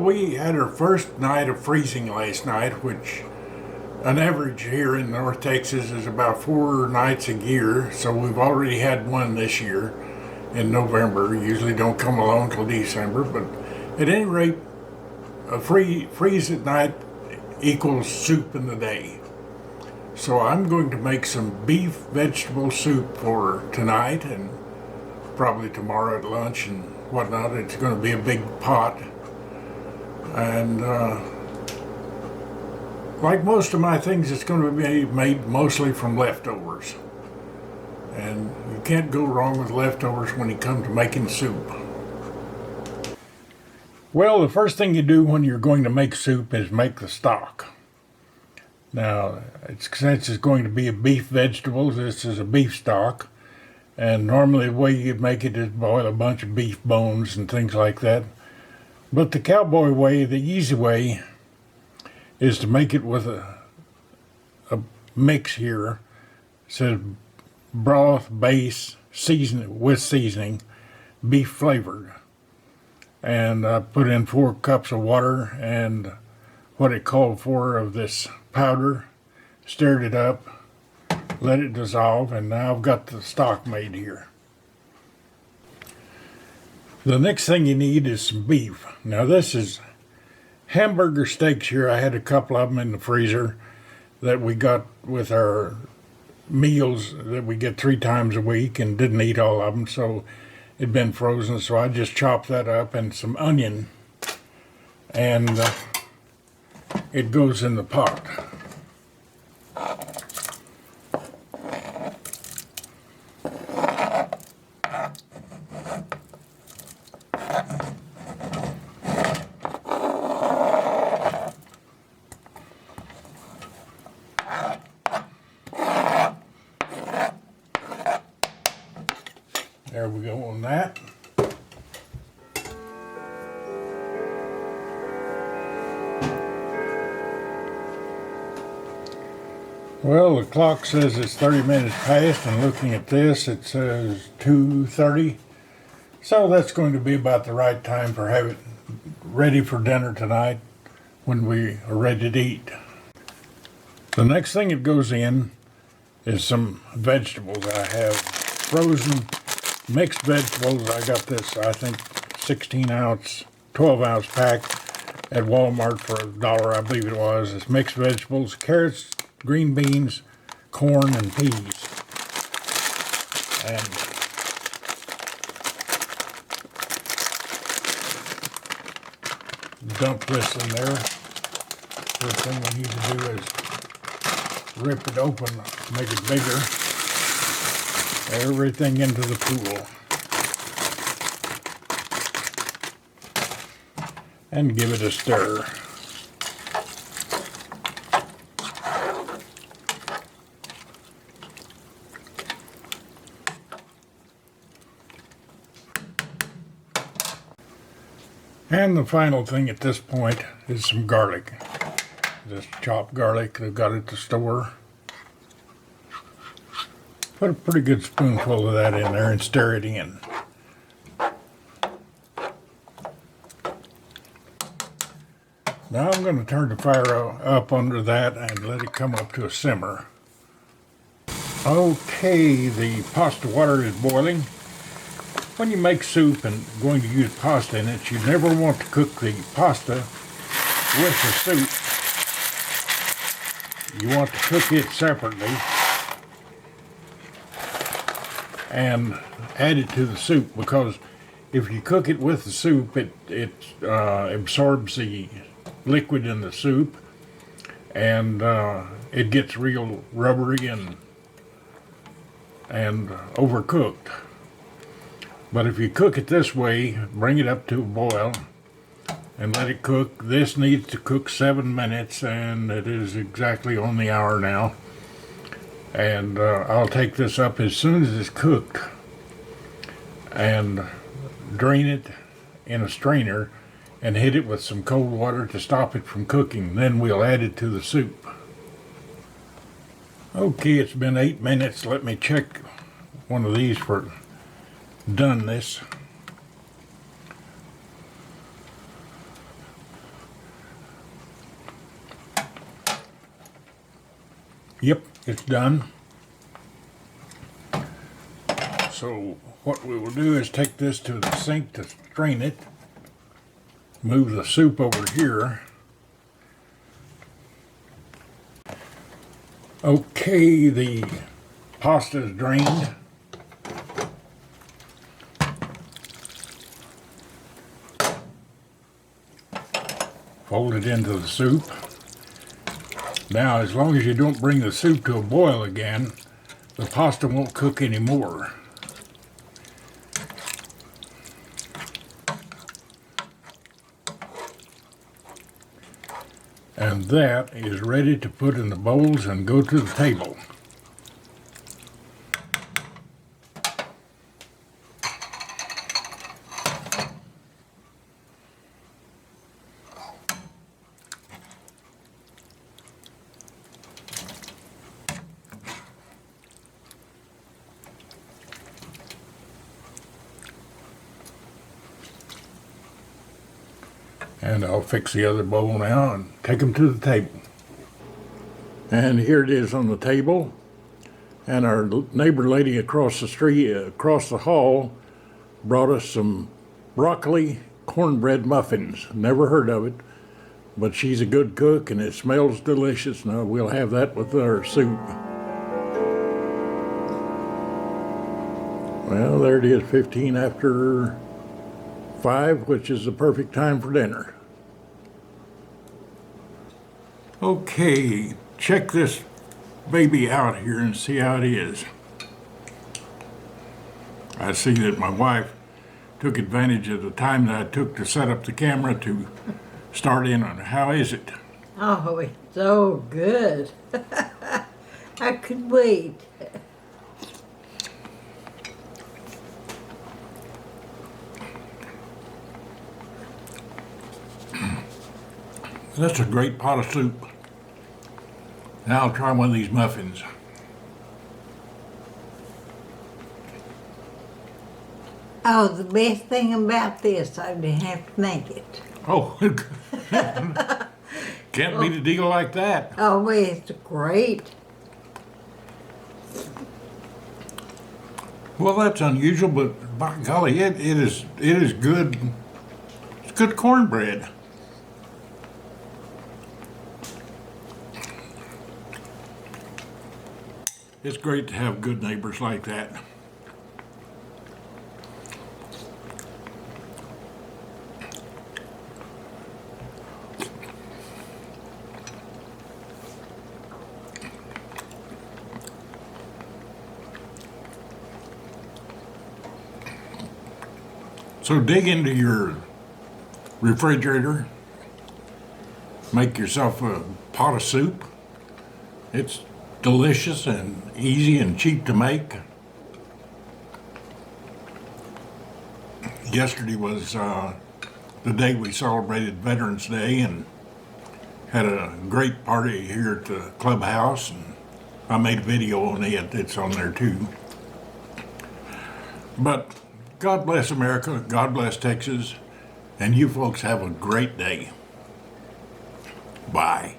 we had our first night of freezing last night, which an average here in North Texas is about 4 nights a year. So we've already had one this year in November. Usually don't come along till December, but at any rate, a freeze at night equals soup in the day. So I'm going to make some beef vegetable soup for tonight and probably tomorrow at lunch and whatnot. It's going to be a big pot. And like most of my things, it's going to be made mostly from leftovers. And you can't go wrong with leftovers when you come to making soup. Well, the first thing you do when you're going to make soup is make the stock. Now, since it's going to be a beef vegetables, this is a beef stock. And normally the way you make it is boil a bunch of beef bones and things like that. But the cowboy way, the easy way, is to make it with a mix here. It says broth, base, seasoning, beef flavored. And I put in 4 cups of water and what it called for of this powder, stirred it up, let it dissolve, and now I've got the stock made here. The next thing you need is some beef. Now this is hamburger steaks here. I had a couple of them in the freezer that we got with our meals that we get 3 times a week and didn't eat all of them, so it'd been frozen, so I just chopped that up and some onion, and it goes in the pot. There we go on that. Well, the clock says it's 30 minutes past, and looking at this, it says 2:30. So that's going to be about the right time for have it ready for dinner tonight when we are ready to eat. The next thing that goes in is some vegetables. I have frozen mixed vegetables. I got this, I think, 16-ounce, 12-ounce pack at Walmart for $1, I believe it was. It's mixed vegetables, carrots, green beans, corn, and peas. And dump this in there. First thing we need to do is rip it open, make it bigger. Everything into the pool. And give it a stir. And the final thing at this point is some garlic. Just chopped garlic I got at the store. Put a pretty good spoonful of that in there and stir it in. Now I'm going to turn the fire up under that and let it come up to a simmer. Okay, the pasta water is boiling. When you make soup and going to use pasta in it, you never want to cook the pasta with the soup. You want to cook it separately and add it to the soup, because if you cook it with the soup, it absorbs the liquid in the soup, and it gets real rubbery and overcooked. But if you cook it this way, bring it up to a boil and let it cook. This needs to cook 7 minutes, and it is exactly on the hour now. And I'll take this up as soon as it's cooked and drain it in a strainer and hit it with some cold water to stop it from cooking. Then we'll add it to the soup. Okay, it's been 8 minutes. Let me check one of these for doneness. Yep, it's done. So what we will do is take this to the sink to strain it. Move the soup over here. Okay, the pasta is drained. Fold it into the soup. Now, as long as you don't bring the soup to a boil again, the pasta won't cook anymore. And that is ready to put in the bowls and go to the table. And I'll fix the other bowl now and take them to the table. And here it is on the table. And our neighbor lady across the street, across the hall, brought us some broccoli cornbread muffins. Never heard of it, but she's a good cook and it smells delicious. Now we'll have that with our soup. Well, there it is, 15 after 5, which is the perfect time for dinner. Okay, check this baby out here and see how it is. I see that my wife took advantage of the time that I took to set up the camera to start in on it. How is it? Oh, it's so good. I could wait. That's a great pot of soup. Now I'll try one of these muffins. Oh, the best thing about this, I didn't have to make it. Oh, can't beat a deal like that. Oh, it's great. Well, that's unusual, but by golly, it is good. It's good cornbread. It's great to have good neighbors like that. So dig into your refrigerator, make yourself a pot of soup. It's delicious and easy and cheap to make. Yesterday was the day we celebrated Veterans Day and had a great party here at the clubhouse, and I made a video on it. It's on there too. But God bless America, God bless Texas, and you folks have a great day. Bye.